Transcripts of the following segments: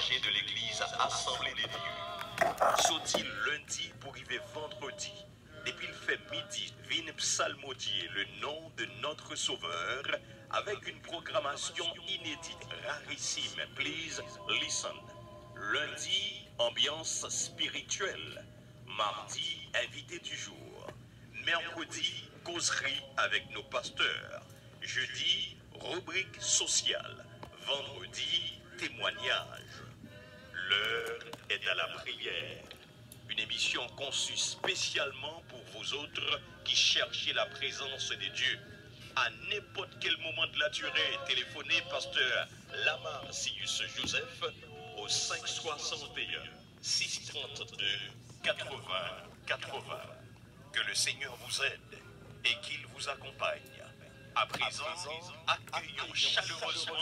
chargé de l'église Assemblée des dieux. Saudi lundi pour arriver vendredi. Depuis le fait midi, vin psalmodier le nom de notre Sauveur avec une programmation inédite, rarissime. Please listen. Lundi, ambiance spirituelle. Mardi, invité du jour. Mercredi, causerie avec nos pasteurs. Jeudi, rubrique sociale. Vendredi, témoignage. L'heure est à la prière. Une émission conçue spécialement pour vous autres qui cherchez la présence de Dieu. À n'importe quel moment de la durée, téléphonez pasteur Lamar Sius Joseph au 561 632 80 80. Que le Seigneur vous aide et qu'il vous accompagne. À présent, accueillons chaleureusement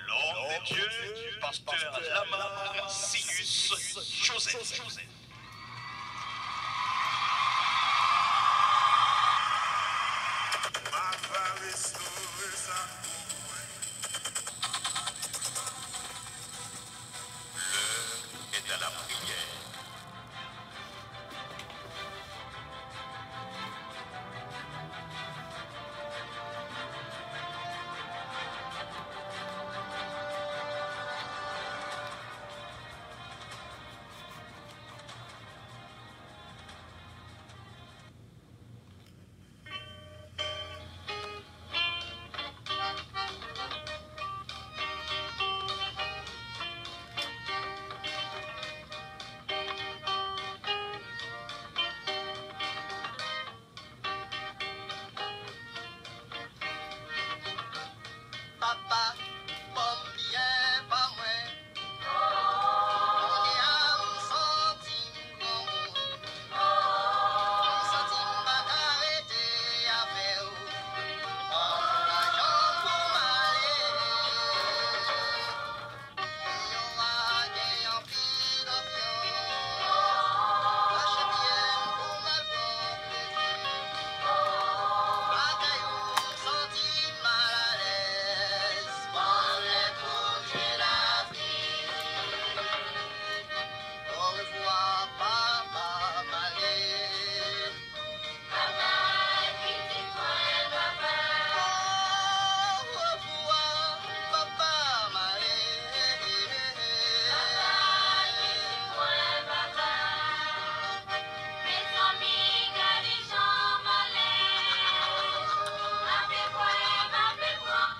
l'homme de Dieu, pasteur Lamar Sius Joseph. L'heure est à la prière.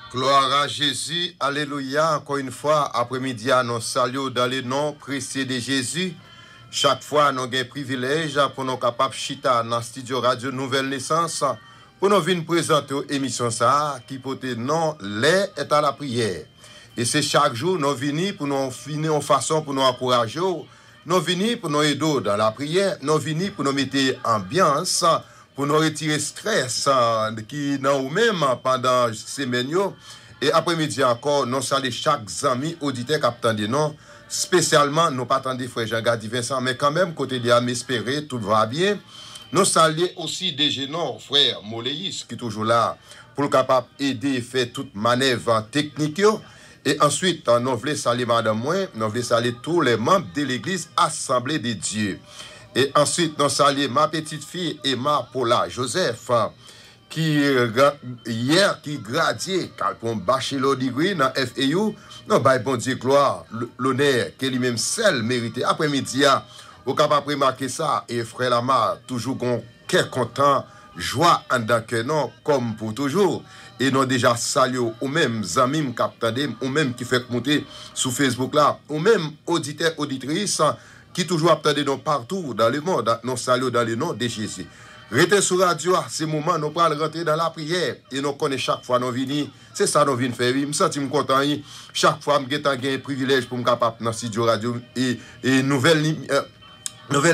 Gloire à Jésus, alléluia. Encore une fois, après-midi, nous saluons dans le nom précieux de Jésus. Chaque fois, nous avons un privilège pour nous capables de chita dans le studio Radio Nouvelle Naissance pour nous venir présenter l'émission qui porte le nom Les est à la prière. Et c'est chaque jour, nous venons pour nous finir en façon pour nous encourager. Nous venons pour nous aider dans la prière. Nous venons pour nous mettre ambiance, pour nous retirer stress qui dans nous-mêmes pendant ces semaines. Et après-midi encore, nous saluons chaque ami auditeur qui attend de nous. Spécialement, nous pas attendre frère Jean-Gadi Vincent, mais quand même, côté de m'espérer, tout va bien. Nous saluons aussi des non frère Moléis, qui est toujours là, pour le capable aider et faire toute manœuvre technique. Et ensuite, nous voulons saluer Madame Moin, nous voulons saluer tous les membres de l'église Assemblée de Dieu. Et ensuite, nous saluons ma petite fille Emma Paula Joseph, qui hier qui gradié pour un bachelor degree dans FAU. Non, bah, bon Dieu, gloire, l'honneur que lui-même seul mérité. Après-midi, au capable remarquer ça, et frère Lamar, toujours content, joie en dans que non, comme pour toujours. Et nous déjà salué aux mêmes amis qui ou même qui fait monter sur Facebook là, ou même auditeurs, auditrices qui toujours attendent nous partout dans le monde. Nous saluons dans le nom de Jésus. Restez sur radio, c'est le moment nous allons rentrer dans la prière. Et nous connaissons chaque fois nous venons. C'est ça nous venons faire. Je me sens content. Chaque fois, je j'ai un privilège pour me capable dans studio radio et nouvelle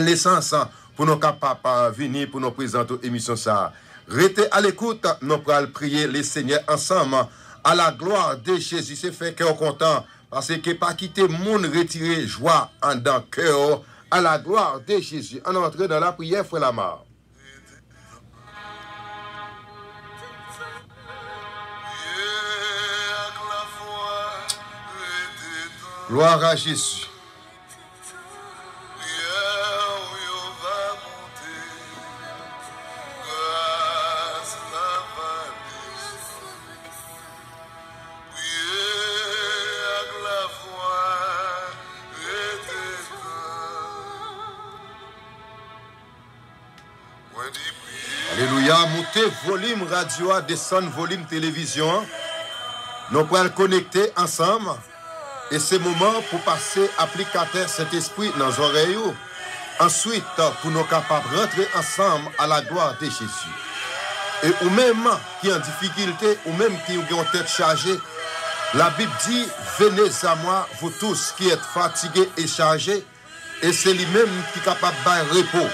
naissance pour nous capables venir pour nous présenter l'émission ça. Restez à l'écoute, nous allons prier les Seigneurs ensemble à la gloire de Jésus. C'est fait cœur content parce que pas quitter monde retirer joie en dans cœur à la gloire de Jésus. On entre dans la prière, frère Lamar. Gloire à Jésus. Alléluia, montez volume radio, descendre volume télévision. Nous pourrons connecter ensemble. Et c'est le moment pour passer applicateur cet esprit dans nos oreilles. Ensuite, pour nous capables de rentrer ensemble à la gloire de Jésus. Et ou même qui est en difficulté, ou même qui ont une tête chargée, la Bible dit, venez à moi, vous tous qui êtes fatigués et chargés, et c'est lui-même qui est capable de repos.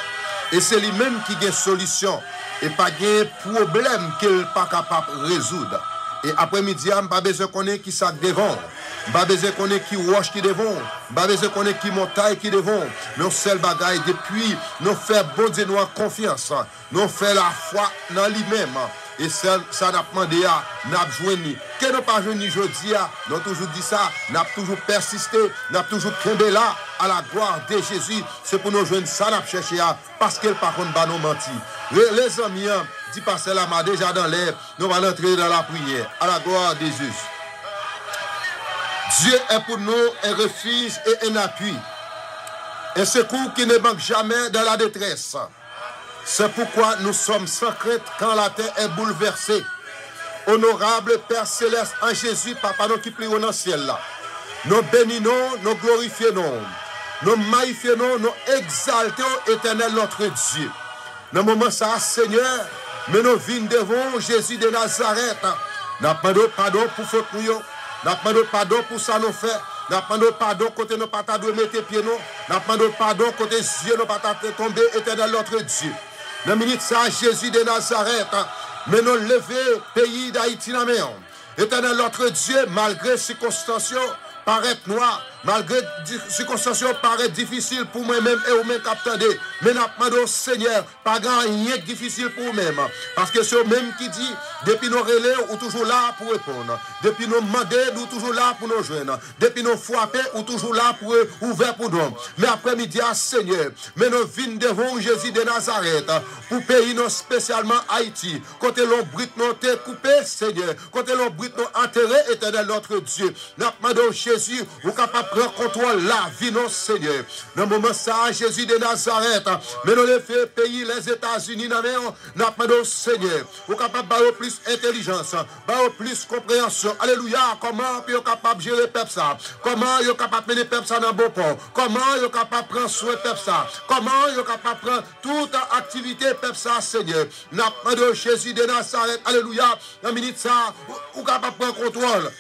Et c'est lui-même qui a une solution. Et pas de problème qu'il n'est pas capable de résoudre. Et après-midi, je n'ai pas besoin de connaître qui ça devant. Je n'ai pas besoin de connaître qui roche qui devant. Je n'ai pas besoin de connaître qui montagne qui devant. Nous seul bagaille depuis, nous faisons bon Dieu nous en confiance. Nous faisons la foi dans lui-même. Et ça n'a pas demandé à nous joindre. Que nous pas joindre aujourd'hui, nous avons toujours dit ça, nous avons toujours persisté, nous avons toujours crébé là, à la gloire de Jésus. C'est pour nous joindre ça, nous avons cherché, parce qu'elle par contre, nous menti. Les amis, dit passer là, déjà dans l'air, nous allons entrer dans la prière, à la gloire de Jésus. Dieu est pour nous un refuge et un appui, un secours qui ne manque jamais dans la détresse. C'est pourquoi nous sommes sans crainte quand la terre est bouleversée. Honorable Père Céleste en Jésus, Papa, nous qui prions dans le ciel là. Nous bénissons, nous glorifions, nous magnifions, nous exaltons éternel notre Dieu. Dans le moment ça, Seigneur, mais nous venons devant Jésus de Nazareth. Nous demandons pardon pour faute nous. Nous demandons pardon pour ça nous fait. Nous demandons pardon côté nous pas de mettre pieds nous. Nous demandons pardon côté Dieu nous pas tomber éternel notre Dieu. Dans la minute ça, Jésus de Nazareth, mais nous lever pays d'Haïti dans la main. Éternel notre Dieu, malgré circonstances paraît noir, malgré circonstances paraît difficile pour moi-même et vous-même qu'attendez. Mais nous demandons au Seigneur, pas grand rien de difficile pour vous-même. Parce que c'est eux-mêmes qui dit, depuis nos relais, ou toujours là pour répondre. Depuis nos demander, nous toujours là pour nous joindre. Depuis nos frapper, ou toujours là pour ouvrir pour nous. Mais après-midi, Seigneur, mais nous venons devant Jésus de Nazareth, pour pays nous spécialement Haïti. Côté l'on brite nous t'es coupé, Seigneur. Côté l'on brite nous enterré, éternel notre Dieu. Nous demandons Jésus, vous capable de prendre contrôle la vie, non, Seigneur. Dans le moment ça, Jésus de Nazareth, mais nous les fait pays, les États-Unis, nous demandons Seigneur, vous capable de plus intelligence, plus compréhension. Alléluia. Comment vous êtes capable de gérer le peuple ça? Comment vous êtes capable de mener le peuple ça dans bon port? Comment vous êtes capable de prendre soin du peuple ça? Comment vous êtes capable de prendre toute activité peuple ça, Seigneur? Nous demandons Jésus de Nazareth. Alléluia. Dans minute ça, vous êtes capable de prendre contrôle.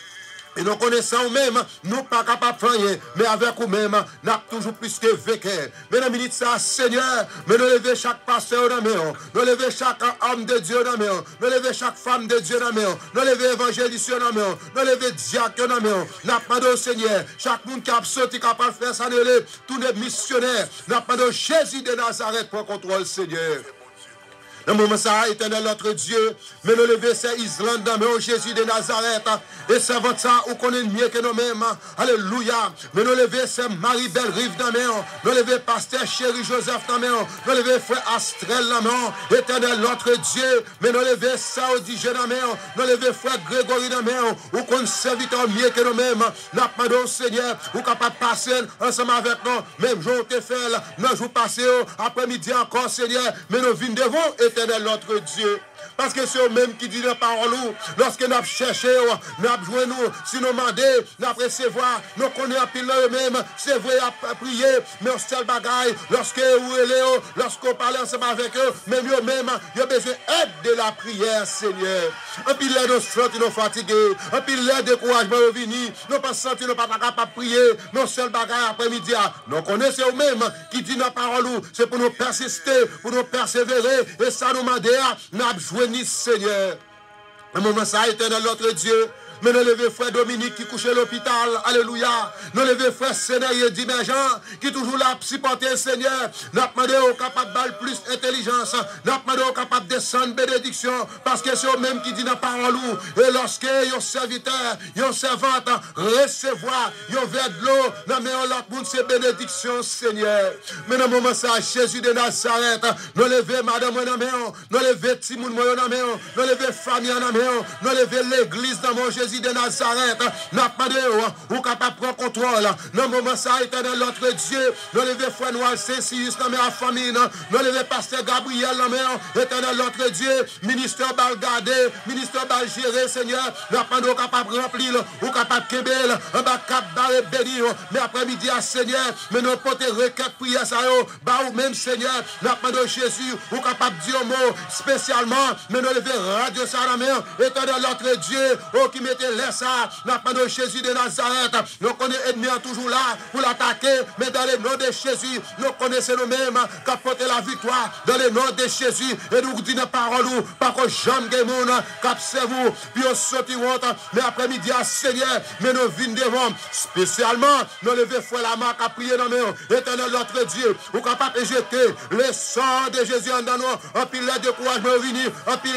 Et nous connaissons nous-mêmes, nous pas capables de faire rien, mais avec nous-mêmes, nous avons toujours plus que vécu. Mais dans la minute ça, Seigneur, mais nous levons chaque pasteur dans la main, nous levons chaque homme de Dieu dans la main, nous levons chaque femme de Dieu dans la main, nous levons évangéliste dans la main, nous levons diacre dans la main, nous demandons au Seigneur, chaque monde qui a sorti capable de faire ça, tous les missionnaires, nous demandons Jésus de Nazareth pour contrôle, Seigneur. Dans le moment ça, éternel notre Dieu, mais nous levons ces Islande dans le Jésus de Nazareth. Et c'est votre ça, où connaît mieux que nous-mêmes. Alléluia. Mais nous levons ces Marie-Belle Rive dans le nous levons pasteur Chéri Joseph dans le nous levons frère Astrel dans le éternel notre Dieu, mais nous levons Saudi dans le nous levons frère Grégory dans le où qu'on serviteur mieux que nous-mêmes. Nous demandons au Seigneur, où capable de passer ensemble avec nous, même jour te fait, nous jour passé après-midi encore, Seigneur, mais nous venons devant éternel notre Dieu. Parce que c'est eux-mêmes qui disent la parole. Lorsque nous avons cherché, nous avons joué, si nous demandons, nous avons recevoir, nous connaissons pile eux-mêmes, c'est vrai à prier, mais on seul bagaille, lorsque lorsqu'on parle ensemble avec eux, même eux-mêmes, ils ont besoin d'aide de la prière, Seigneur. Un pile de sentir nous fatigués, un pile de découragement venir, nous pas sentir nous pas capables de prier, mais on seul bagaille après-midi. Nous connaissons eux-mêmes qui disent la parole, c'est pour nous persister, pour nous persévérer, et ça nous demande, nous avons joué Seigneur. Un moment ça, éternel notre Dieu, mais nous levons frère Dominique qui couche à l'hôpital, alléluia. Nous levons frère Sénérie Diméjean qui toujours là pour supporter Seigneur. Nous demandons capable de plus intelligence, nous demandons capable de descendre bénédiction, parce que c'est eux-mêmes qui dit dans la parole, et lorsque un serviteur, une servante recevoir un verre de l'eau, dans l'autre monde c'est bénédiction Seigneur. Mais dans le moment ça, Jésus de Nazareth, nous levons madame dans main, nous levons Timoun dans main, nous levons famille dans main, nous levons l'église dans mon Jésus de Nazareth, nous demandons ou capable de prendre contrôle. Dans le moment ça, éternel notre Dieu, nous levons frère Noël Saint-Cyrus dans ma famille, nous levons pasteur Gabriel dans main, éternel notre Dieu, ministère Balgadé, ministère Balgéré, Seigneur, nous demandons capable de remplir, ou capable de kébel, un bas cap barré béni, mais après-midi à Seigneur, mais nous pouvons requêter prière ça, bah ou même Seigneur, nous demandons Jésus, ou capable de dire un mot spécialement, mais nous levons radio ça dans main, éternel notre Dieu, oh qui mettait l'air ça, nous demandons Jésus de Nazareth, nous connaissons l'ennemi toujours là pour l'attaquer, mais dans le nom de Jésus, nous connaissons nous-mêmes qui porté la victoire dans le nom de Jésus, et nous disons parole, pas que jamais des gens qui vous, puis on sortiront, mais après-midi à Seigneur, mais nous venons devant, spécialement, nous levons foi la marque à prier dans nous, éternel notre Dieu, ou capable de jeter le sang de Jésus en nous, un pile de courage venir, un pile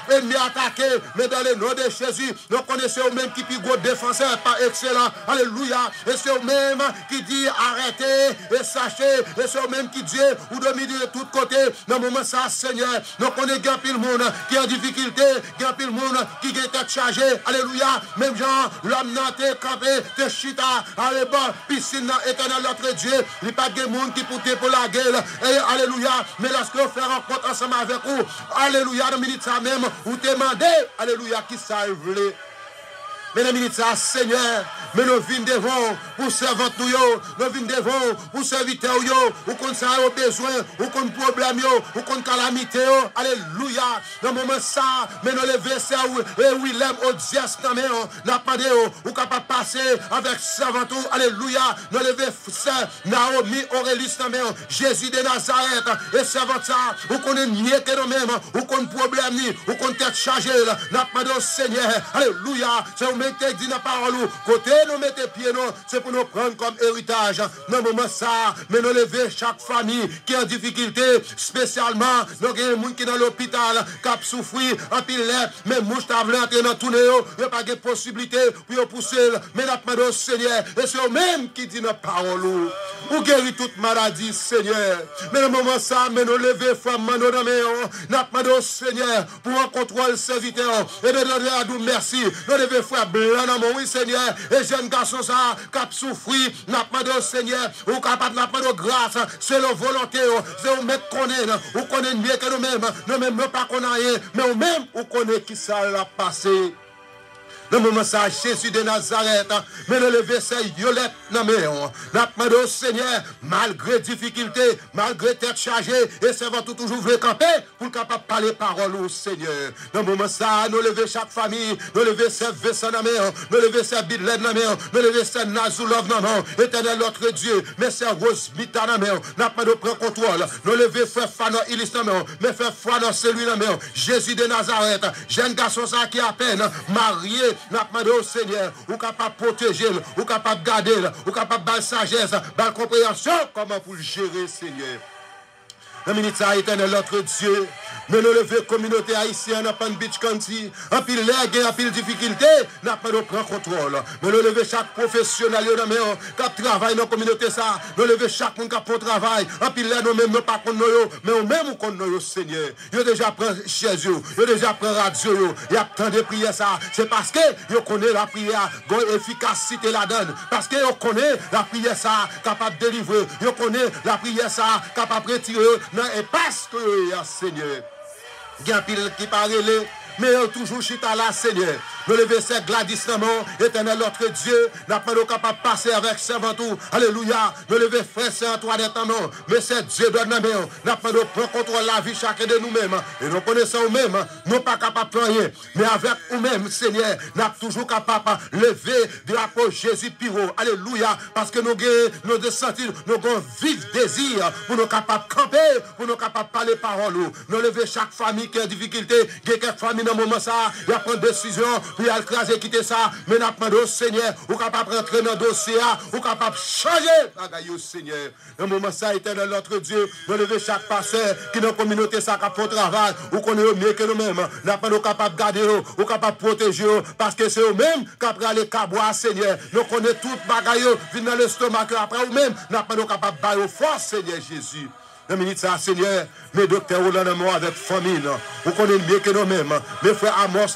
ennemi attaqué, mais dans le nom de Jésus, nous connaissons eux-mêmes qui puis gros défenseur, pas excellent, alléluia, et c'est eux-mêmes qui dit arrêtez, et sachez, et c'est eux-mêmes qui dit, ou dominer de tous côtés, dans le moment ça, Seigneur, nous connaissons bien pile monde qui est en difficulté, bien pile monde qui est tête chargée, alléluia, même gens, l'homme n'a te campé, te chita, allez bon, piscine, éternel notre Dieu, il n'y a pas de monde qui peut pour la gueule, et alléluia, mais lorsque vous faites rencontre ensemble avec vous, alléluia, dans minute ça même, vous demandez, alléluia, qui ça voulait. Mais dans minute ça, Seigneur, mais nous venons devant pour servir nous, nous venons devant pour serviteurs, ou qu'on ça au besoin, ou qu'on problème, ou qu'on calamité, alléluia. Dans le moment ça, mais nous levons ça, et oui, l'aime au Dieu, n'a pas de ou capable de passer avec servant, alléluia. Nous levons ça, Naomi, Aurélis, Jésus de Nazareth, et servant ça, ou qu'on est nié que nous-mêmes, ou qu'on problème, ou qu'on tête chargée, n'a pas de Seigneur, alléluia. C'est où mettez dit dans la parole, côté nous mettez pieds, c'est pour nous prendre comme héritage. Dans le moment ça, mais nous lever chaque famille qui est en difficulté, spécialement, nous avons des gens qui sont dans l'hôpital, qui ont souffert, en pile, mais mouche t'as voulu entrer dans tout le monde, il n'y a pas de possibilité pour pousser, mais nous demandons au Seigneur, et c'est eux-mêmes qui disent dans la parole, ou guérit toute maladie, Seigneur. Mais dans le moment ça, mais nous lever femme, nous demandons au Seigneur pour un contrôle serviteur, et nous donner à nous merci, nous devons faire blanc dans mon oui, Seigneur, et jeune garçon ça, qui a souffert, n'a pas de Seigneur, ou capable n'a pas de grâce, c'est la volonté, c'est vous mettre connaître, ou connaître mieux que nous-mêmes, nous-mêmes pas qu'on a rien, mais nous-mêmes, ou connaître qui ça l'a passé. Dans le moment ça, Jésus de Nazareth, mais le lever c'est violette dans mes mains. N'a pas de Seigneur, malgré difficulté, malgré tête chargée, et ça va toujours vouloir camper pour capable de parler parole au Seigneur. Dans le moment ça, nous lever chaque famille, nous lever c'est Vincent dans mes mains, nous lever c'est Bidlen dans mes mains, nous lever c'est Nazoulov dans mes mains, éternel notre Dieu, mais c'est Rosmita dans mes mains, n'a pas de prendre contrôle, nous lever frère Fano Ilis dans mes mains, mais frère Fano celui dans mes mains, Jésus de Nazareth, jeune garçon ça qui à peine marié, n'a demandé au Seigneur, ou capable de protéger, ou capable de garder, ou capable de sagesse, de compréhension, comment pour le gérer, Seigneur. La minute ça, éternel notre Dieu, mais nous lever communauté haïtienne à Palm Beach County, en pile l'air, en pile difficulté, n'a pas de prendre contrôle. Mais nous lever chaque professionnel qui travaille dans la communauté ça, nous lever chaque monde qui a pour travail, en pile l'air, nous-mêmes, nous pas contre nous, mais nous-mêmes, nous contre nous, Seigneur. Ils ont déjà pris chez eux, ils ont déjà pris radio, il y a tant de prières ça. C'est parce que ils connaissent la prière, l'efficacité la donne. Parce que ils connaissent la prière ça, capable de délivrer. Ils connaissent la prière ça, capable de retirer. Non, et parce que, Seigneur, il y a un pile qui parle, mais toujours chita là, Seigneur. Nous lever ces Gladys Namon, éternel notre Dieu, n'a pas de capable de passer avec servantou. Alléluia. Nous lever frère Saint-Antoine Tamon, mais c'est Dieu donne la main. N'a pas de prendre contrôle la vie chacun de nous-mêmes. Et nous connaissons nous-mêmes, nous pas capables de rien. Mais avec nous-mêmes, Seigneur, nous sommes toujours capables de lever de la peau Jésus Piro. Alléluia. Parce que nous avons des sentir, nous avons vif désir pour nous capables de camper, pour nous capables de parler parole. Nous lever chaque famille qui a des difficultés, quelques familles dans le moment ça, il y a prendre décision puis à écraser, quitter ça, mais n'a pas de Seigneur, ou capable rentrer dans le dossier, ou capable changer, bagaille Seigneur. Dans le moment ça, éternel notre Dieu, nous lever chaque pasteur qui dans la communauté ça qui fait travail, ou qu'on est mieux que nous-mêmes, n'a pas nous capable de garder, ou capable de protéger, parce que c'est eux-mêmes qui après les cabois, Seigneur. Nous connaissons tout bagaille, vient dans l'estomac, après eux-mêmes, n'a pas nous capable de bailler force, Seigneur Jésus. Dans minute ça, Seigneur, mes docteurs ou dans moi avec famille, vous connaissez mieux que nous-mêmes, mes frères Amos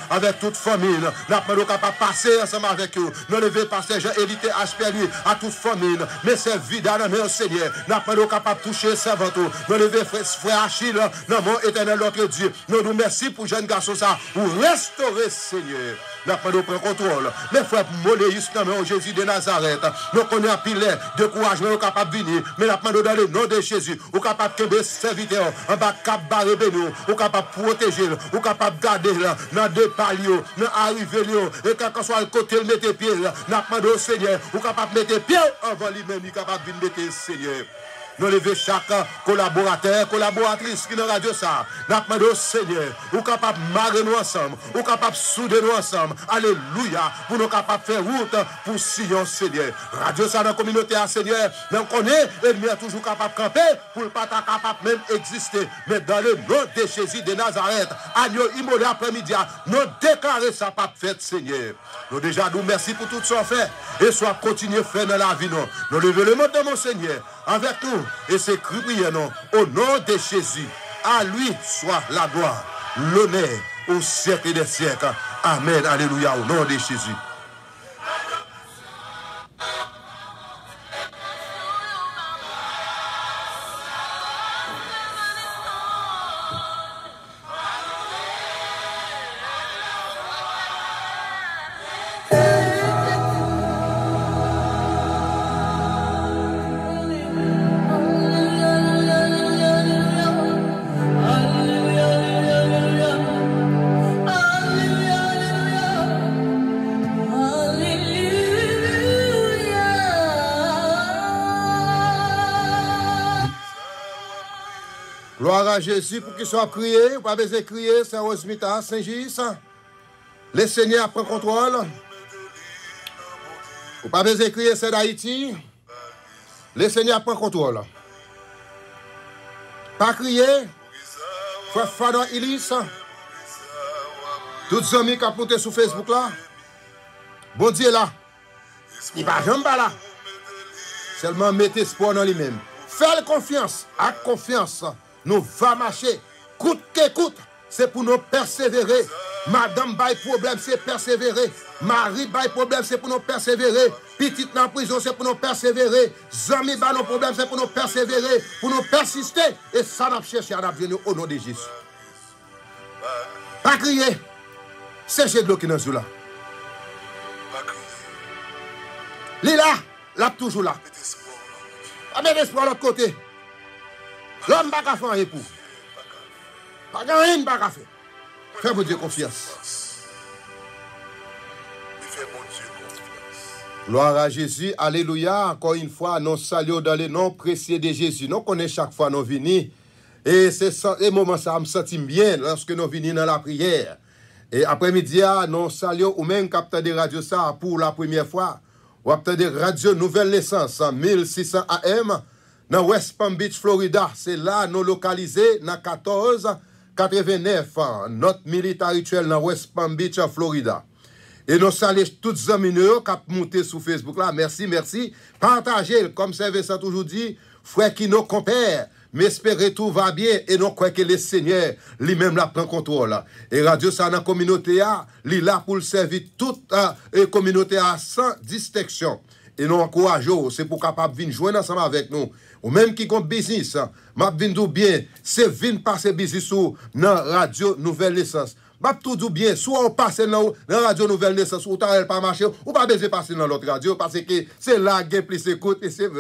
avec toute famille, nous sommes capables de passer ensemble avec eux, nous lever passer Jean-Élité HPLU à toute famille, mais c'est vide dans le Seigneur, nous sommes capables de toucher servant, nous lever frère Achille, dans mon éternel notre Dieu, nous nous merci pour jeune garçon ça, pour restaurer Seigneur. Nous avons pris contrôle. Mes frères, Moléus, au Jésus de Nazareth, nous connaissons un pilet de courage, nous sommes capables de venir, mais nous avons dans le nom de Jésus, nous sommes capables de servir en bas cap barré nous, nous sommes capables de protéger, nous sommes capables de garder dans deux paliers, dans arriver, et quel que soit le côté, nous mettez pied, nous demandons au Seigneur, nous sommes capables de mettre pied avant lui-même, nous sommes capables de mettre Seigneur. Nous levons chaque collaborateur, collaboratrice qui nous radio ça. Nous demandons au Seigneur, nous capable de marrer nous ensemble, nous capable de souder nous ensemble. Alléluia, pour nous capables de faire route pour Sion, Seigneur. Radio ça dans la communauté, Seigneur. Mais on connaît, l'ennemi est toujours capable de camper pour ne pas être capable même d'exister. Mais dans le nom de Jésus de Nazareth, agneau immolé après-midi, nous déclarons ça pas fait, Seigneur. Nous déjà nous merci pour tout ce qu'on fait et soit continuer à faire dans la vie. Nous levons le mot de mon Seigneur avec nous. Et c'est prière non au nom de Jésus. À lui soit la gloire, l'honneur au siècle des siècles. Amen. Alléluia. Au nom de Jésus. Gloire à Jésus pour qu'il soit prié. Vous pas besoin de crier, c'est Rosmita, Saint-Gis. Le Seigneur prend contrôle. Vous pas besoin de crier, c'est d'Haïti. Le Seigneur prend contrôle. Pas crier. Frère Fadon Ilis. Toutes les amis qui ont monté sur Facebook là. Bon Dieu là. Il va jamais là. Seulement mettez espoir dans lui-même. Faites confiance. Avec confiance. Nous va marcher, coûte que coûte, c'est pour nous persévérer. Madame bail problème, c'est persévérer. Marie bail problème, c'est pour nous persévérer. Petite dans la prison, c'est pour nous persévérer. Zami bail nos problèmes, c'est pour nous persévérer, pour nous persister. Et ça n'a pas cherché à venir au nom de Jésus. Pas crier. Séchez de l'eau qui est dans ce là. Lila, là toujours là. Pas d'espoir de l'autre côté. L'homme n'a pas fait un époux. Pas rien n'a pas fait. Fais-moi Dieu confiance. Gloire à Jésus. Alléluia. Encore une fois, nous saluons dans le nom précieux de Jésus. Nous connaissons chaque fois nous venons. Et c'est ce moment ça me sentit bien lorsque nous venons dans la prière. Et après-midi, nous saluons ou même capteur de radio ça pour la première fois. Ou capteur de radio Nouvelle Naissance 1600 AM. Dans West Palm Beach, Florida, c'est là nous localisés dans 1489, notre militaire rituel dans West Palm Beach, Florida. Et nous saluons toutes les amis qui ont monté sur Facebook là. Merci, merci. Partagez, comme ça toujours dit, frère qui nous compère. Mais espérez tout va bien et nous croyons que le Seigneur lui-même la prend contrôle. Et Radio ça dans la communauté, il est là pour le servir toute la communauté sans distinction. Et nous encourageons, c'est pour capable venir joindre ensemble avec nous. Ou même qui ont business, m'a vendu bien, c'est venir passer business sur Radio Nouvelle Naissance. M'a tout bien, soit on passe dans Radio Nouvelle Naissance, ou t'as pas marché, ou pas besoin de passer dans l'autre radio, parce que c'est là qu'il y a plus d'écoute, et c'est,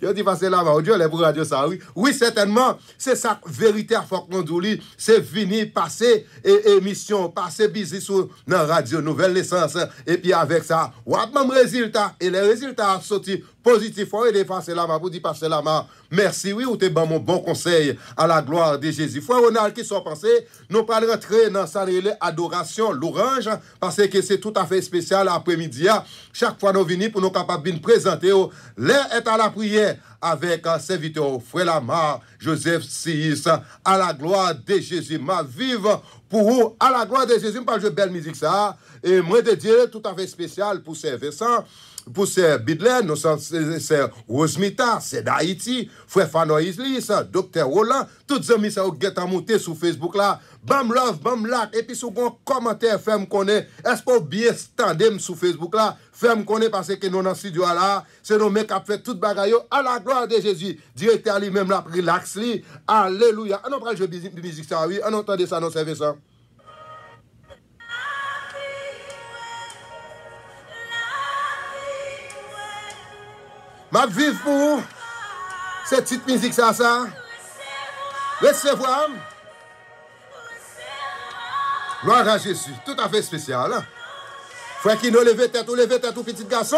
je dis passer là, Dieu, les pour radio ça, oui. Oui, certainement, c'est ça, vérité à Fort Mondouli, c'est venir passer émission, passer business sur Radio Nouvelle Naissance, et puis avec ça, ou même résultat, et les résultats sortis positif. Faut aider passer la main pour dire passer la main. Merci, oui, ou t'es bon conseil à la gloire de Jésus. Frère Ronald, qui sont pensés, nous pas rentrer dans sa adoration, l'orange, parce que c'est tout à fait spécial après-midi. Chaque fois nous venons pour nous capables de présenter, l'air est à la prière avec serviteur Frère Lamar, Joseph Sis, à la gloire de Jésus. Ma vive pour vous, à la gloire de Jésus, pas jouer belle musique ça. Et moi de Dieu, tout à fait spécial pour ces Vincent. Pour ces Bidlen, c'est Rosmita, c'est d'Haïti, frère Fano Islis, docteur Roland, toutes les amis, ça ont monté sur Facebook là, bam love, bam like, et puis sur un commentaire, fais-moi connaître, est-ce que vous bien standem sur Facebook là, fais-moi connaître parce que nous dans le studio là, c'est nos mecs qui ont fait toute bagaille, à la gloire de Jésus, directeur lui-même là, relax li, alléluia. On va jouer de musique ça, oui, on entend ça, non, c'est ça. Ma vive pour cette petite musique, ça. Recevoir. Gloire à Jésus. Tout à fait spécial. Hein? Frère qui nous lève tête, petit garçon.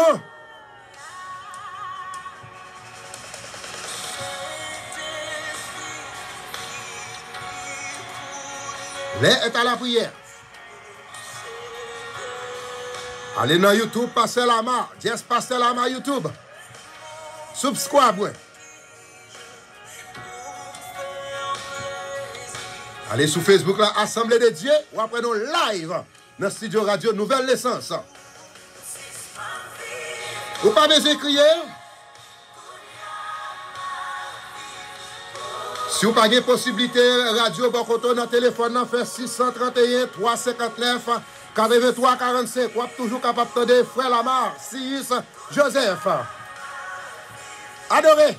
L'air est à la prière. Allez dans YouTube, passez la main. Just passez la main YouTube. Subscribe, ouais. Allez sur Facebook, là, Assemblée de Dieu, ou après nous live dans le studio radio Nouvelle Naissance. Ou pas besoin de crier. Si vous n'avez pas de possibilité, radio, bon côté dans le téléphone, fait 631 359 83 45. Vous êtes toujours capable de Frère Lamar, Sis, Joseph. Adoré.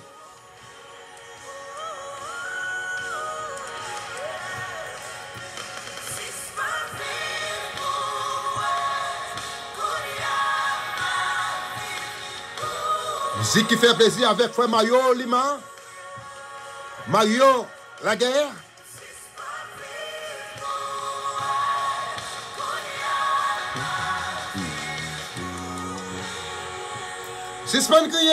Musique qui fait plaisir avec frère Mario Lima. Mario la guerre. Suspend crier.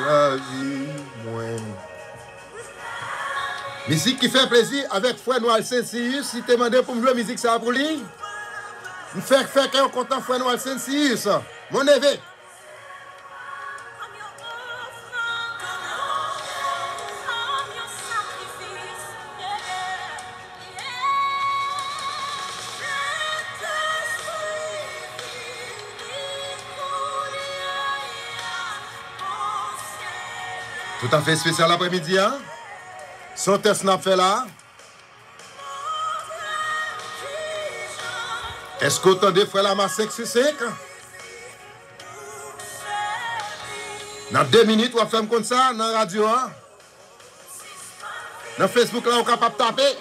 La vie, moi. Musique qui fait plaisir avec frère Noël Saint-Sius. Si tu demandé pour me jouer musique, ça pour lui. Me faire qu'un content frère Noël Saint-Sius. Mon neveu. Tout à fait spécial l'après-midi, hein? Son test n'a fait là. Est-ce que vous entendez frère la masse 565? Dans 2 minutes, on va faire comme ça dans la radio, hein? Dans Facebook, là, on est capable de taper.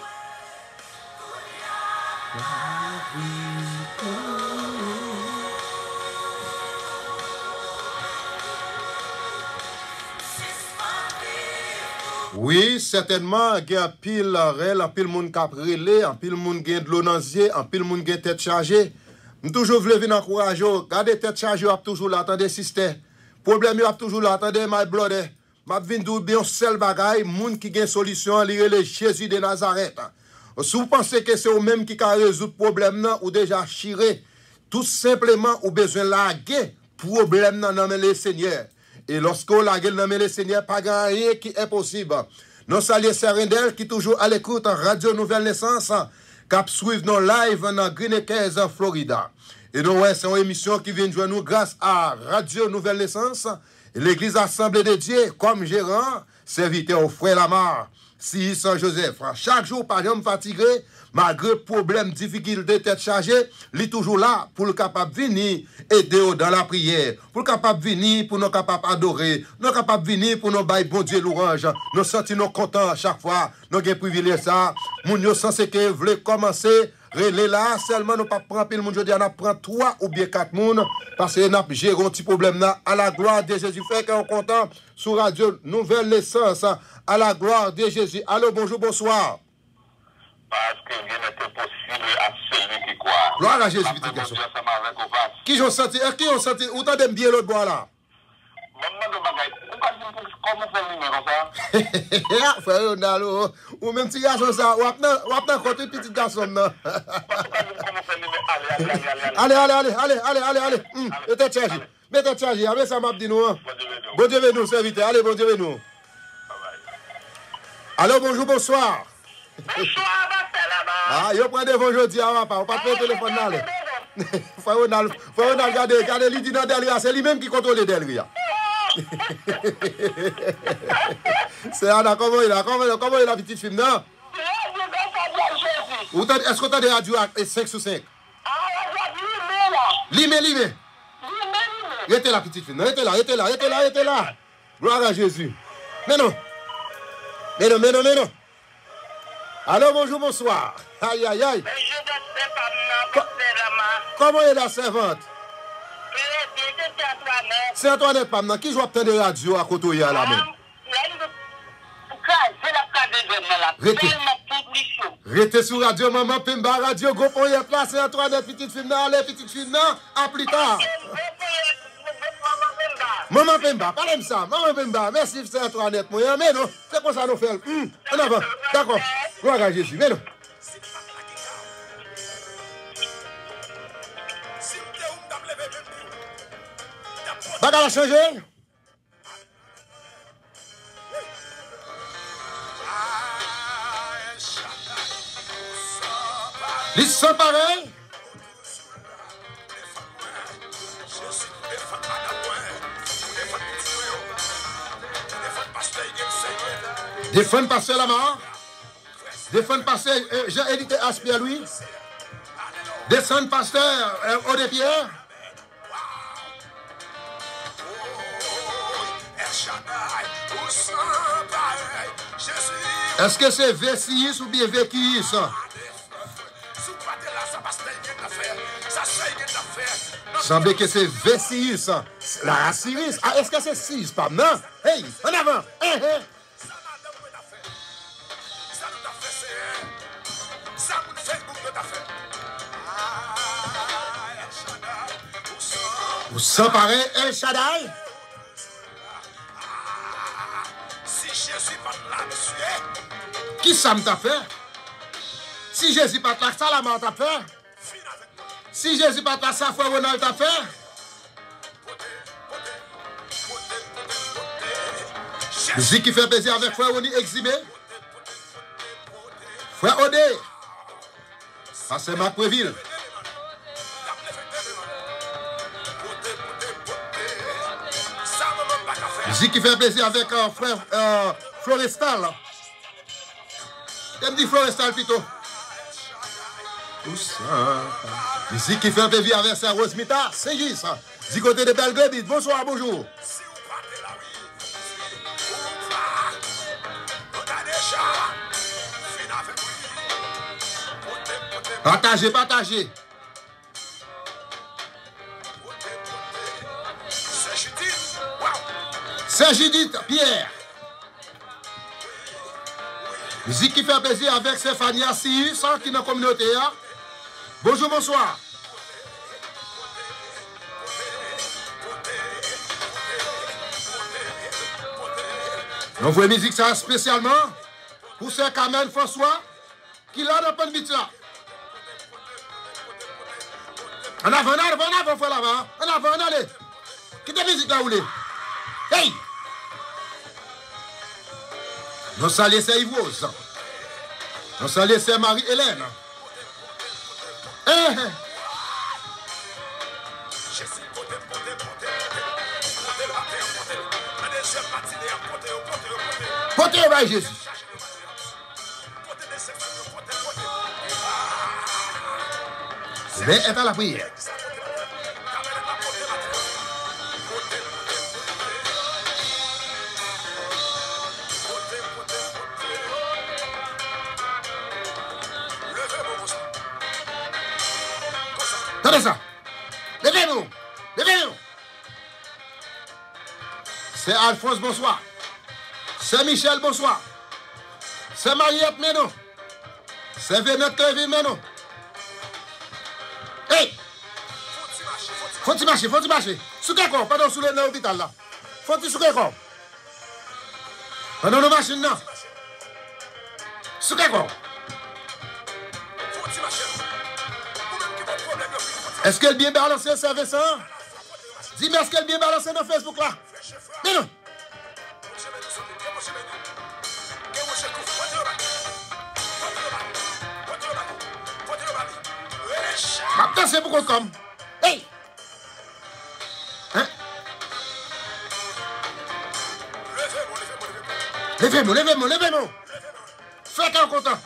Oui, certainement, il y a un pile rel, un pile monde qui a brûlé, un pile monde qui a de l'eau dans les yeux, un pile monde qui a tête chargée. Je toujours voulu venir encourager, gardez tête chargée, vous toujours là, attendez, sister. Problème, vous toujours là, attendez, my brother. Je viens de bien seul bagaille, monde qui a une solution, c'est Jésus de Nazareth. Si vous pensez que c'est vous-même qui a résoudre le problème, ou déjà chiré, tout simplement, vous avez besoin de laguer le problème dans le Seigneur. Et lorsque vous laguez dans le Seigneur, pas rien qui est possible. Nous saluons Serendel qui est toujours à l'écoute en Radio Nouvelle Naissance, qui suivent nos live dans Green Acres, Florida. Et nous, c'est une émission qui vient de joindre nous grâce à Radio Nouvelle Naissance, l'Église Assemblée de Dieu, comme gérant, serviteur au frère Lamar, si Saint-Joseph. Chaque jour, par exemple, fatigué, malgré problème, difficulté, tête chargée, il est toujours là pour le capable de venir aider dans la prière, pour le capable de venir pour nous capable adorer, nous capable de venir pour nous bailler bon Dieu l'orange. Nous sentons contents chaque fois, nous avons privilège ça. Nous sommes censés que voulez commencer relais là, seulement nous pas prendre pile monde jodi, on prend 3 ou bien 4 monde parce que n'a gérer un petit problème là à la gloire de Jésus. Fait qu'on content sur radio Nouvelle Naissance à la gloire de Jésus. Allô, bonjour, bonsoir. Parce que rien n'était possible à celui qui croit. Gloire à Jésus, petit garçon. Qui j'ont senti, est-ce qu'ils ont senti, ou t'as bien l'autre bois là? Comment faire le numéro ça? Frère Ronaldo, ou même petit garçon ça, ou apna côté petit garçon là. Allez. Mettez chargé, avec ça m'a dit nous. Bon Dieu veut nous, serviteur, allez, bon Dieu veut nous. Allô, bonjour, bonsoir. Bonsoir, Ah, yo prend devant aujourd'hui, on pas prendre téléphone là. Frère Ronaldo, regardez, lui dit dans Delria, c'est lui-même qui contrôle Delria. C'est Anna, comment il a la petite film, non? Est-ce que tu as des radios à 5 sur 5? Limé. Restez la petite film, restez là. Gloire à Jésus. Mais non. Allô, bonjour, bonsoir. Aïe. Comment est la servante? C'est Antoinette Pamna. Qui joue obtenir de radio à côté de la même? Restez sur radio, maman Pemba, radio, go pour y être là. C'est Antoinette, petite fille, petite fille, à plus tard. Maman Pemba, parlez-moi ça. Maman Pemba, merci, c'est Antoinette. Mais non, c'est pour ça nous fait. En avant, d'accord. Gloire à Jésus, mais non. Bagarre a changé? Ils sont pareils? Défendre pasteur Lamar. Défendre pasteur Jean-Édité Aspire Louis. Descendre pasteur Odé Pierre. Est-ce que c'est Vessius ou bien Véquius? Semble que c'est Vessius. La Assiris. Ah, est-ce que c'est 6, pas non? Hey, en avant. Vous s'emparez El Shaddai? Qui ça m'a fait? Si Jésus pas là, ça la m'a t'a fait? Si Jésus pas là, ça frère Ronald t'a fait? Musique qui fait plaisir avec frère Ronald exhibé? Frère Odé? Ça c'est Macreville. Musique qui fait plaisir avec frère Florestal. Elle me dit Florestal plutôt. Tout ça. Musique qui fait plaisir avec sa Rosmita. C'est juste. Du côté de Belgrade. Bonsoir, bonjour. Partagez. C'est Judith Pierre. Musique qui fait plaisir avec Stéphanie Assis, qui est dans la communauté. Bonjour, bonsoir. On voit musique ça spécialement pour ce Kamel François qui l'a dans le beat là. En avant, frère là-bas. En avant, allez. Qui te musique là où est? Hey! Nous saluons c'est Yvose. Nous saluons c'est Marie-Hélène. Portez au Jésus. Mais est à la prière. Tenez ça. Levez-nous. Levez-nous. C'est Alphonse, bonsoir. C'est Michel, bonsoir. C'est Mariette, Menon. C'est Vénette Lévy, Menon. Hey! Faut-il marcher. Sous quel corps? Pardon, sous l'hôpital là. Faut-il sous quel corps? Pendant nos machines, non. Sous quel corps? Est-ce qu'elle est bien balancée, c'est Vincent? Dis-moi, est-ce qu'elle est bien balancée dans Facebook là? Mais non. Maintenant, c'est pour qu'on comme. Hey! Hein? Levez-moi. Faites un content.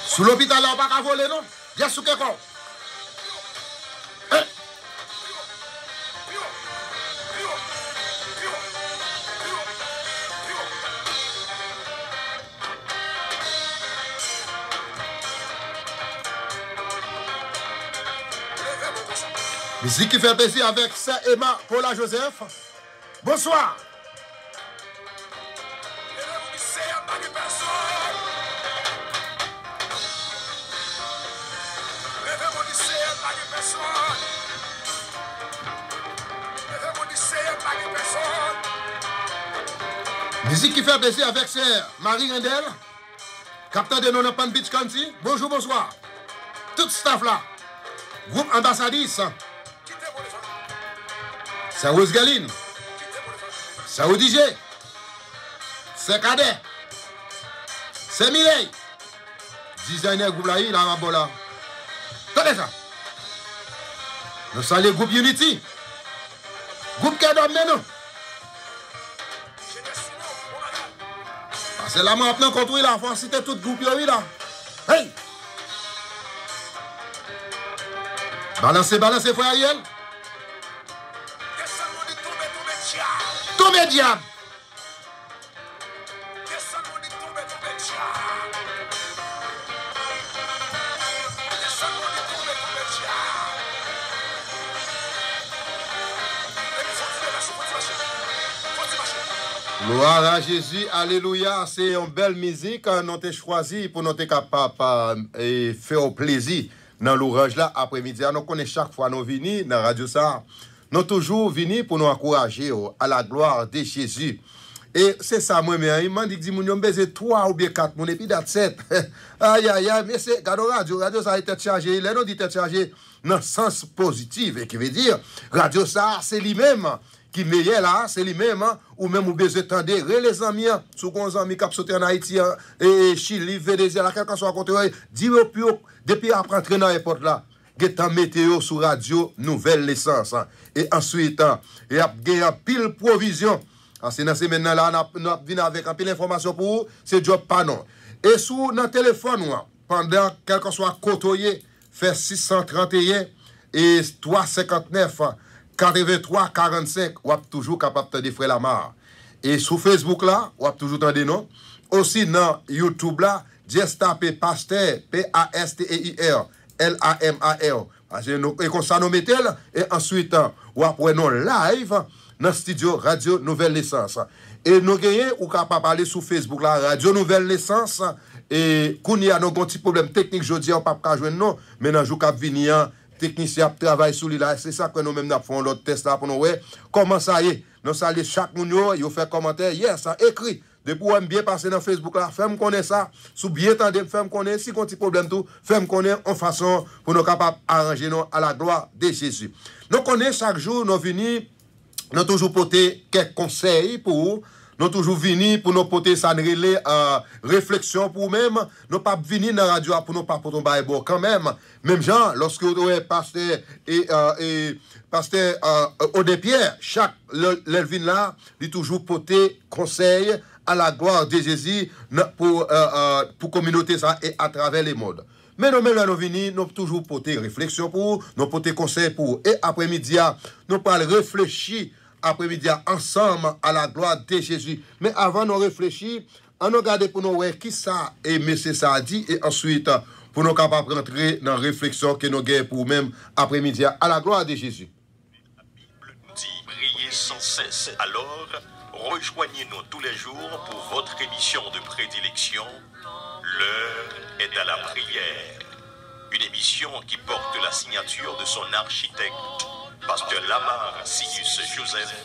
Sous l'hôpital, là, on va pas voler, non? Viens sous quel corps? Hein? Musique qui fait plaisir avec Saint Emma Paula Joseph. Bonsoir. Musique qui fait plaisir avec Sœur Marie Rendel, capitaine de Nonapan Beach County. Bonjour, bonsoir. Tout staff là. Groupe ambassadrice. C'est Rose Galine. C'est ODG. C'est Cadet. C'est Mireille. Designer groupe là, il a un bon là. Tenez ça. Nous saluons le groupe Unity. Groupe Kedom Menon. C'est là maintenant contre là, faut citer tout groupe là. Hey! Balancez, frère Ariel. Tombez diable. Gloire à Jésus, alléluia, c'est une belle musique, nous avons choisi pour nous être capables de faire plaisir dans l'ouvrage là après-midi. Nous connaissons chaque fois nous venons dans la radio ça, nous toujours venus pour nous encourager à la gloire de Jésus. Et c'est ça, moi-même, il m'a dit que nous avons 3 ou bien 4 mon et puis 7. Aïe, mais c'est, radio ça a été chargé, il a dit été chargé dans le sens positif, et qui veut dire, radio ça, c'est lui-même. Qui meilleur là, c'est lui-même, ou même ou besoin de les amis, sous les amis qui sont sauté en Haïti, et Chili, Venezuela, quel que soit côté, dis-le depuis après entrer dans l'aéroport là, get météo sur radio, nouvelle licence, et ensuite, il y a gagné pile provision. C'est dans ces maintenant là, nous venons avec un pile d'informations pour vous, c'est job pas non. Et sous notre téléphone, pendant quel que soit côté, fait 631 et 359. 83 45, ou êtes toujours capable de faire la marre. Et sur Facebook là, ou êtes toujours entendu non. Aussi dans YouTube là, just taper Pasteur P-A-S-T-E-I-R L-A-M-A-R. Et comme ça nous mettez et ensuite ou après nous live dans le studio Radio Nouvelle Naissance. Et nous gagnons ou capable parler sur Facebook là Radio Nouvelle Naissance et qu'on y a nos petits problèmes techniques jeudi on pas joindre non, mais dans jour cap venir technicien travaille sur lui là, c'est ça que nous-mêmes nous faisons l'autre test là pour nous voir comment ça y est. Nous saluons chaque monde, il fait commentaire, yes, ça écrit. Depuis on bien passer dans Facebook là, fais-moi connaître ça, sous bien tendre, fais-moi connaître si on a un petit problème tout, fais-moi connaître en façon pour nous capables arranger nous à la gloire de Jésus. Nous connaissons chaque jour, nous venons, nous toujours porter quelques conseils pour vous. Nous toujours venus pour nous porter ça réflexion pour nous-mêmes. Nous pas venir dans la radio pour nous pas porter un bail quand même. Même gens, lorsque vous êtes pasteur et pasteur Odépierre, chaque l'Elvin là, il toujours porter conseil à la gloire de Jésus pour communauté ça et à travers les modes. Mais nous, même là, nous venons, nous toujours porter réflexion pour nous porter conseil pour et après-midi, nous parlons réfléchir après-midi ensemble à la gloire de Jésus. Mais avant de réfléchir, on regarde pour nous voir qui ça et monsieur ça a dit et ensuite pour nous capables de rentrer dans la réflexion que nous avons pour même après-midi à la gloire de Jésus. La Bible dit priez sans cesse. Alors, rejoignez-nous tous les jours pour votre émission de prédilection. L'heure est à la prière. Une émission qui porte la signature de son architecte, Pasteur Lamar Sius Joseph,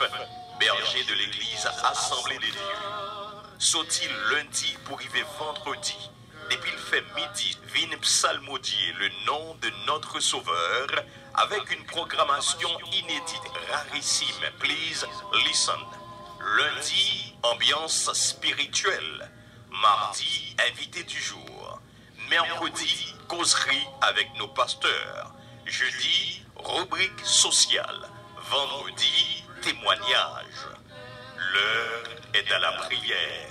berger de l'église Assemblée des Dieux. Sautit lundi pour arriver vendredi. Depuis le fait midi, vin psalmodier le nom de notre Sauveur avec une programmation inédite, rarissime. Please listen. Lundi, ambiance spirituelle. Mardi, invité du jour. Mercredi, causerie avec nos pasteurs. Jeudi, rubrique sociale. Vendredi, témoignage. L'heure est à la prière.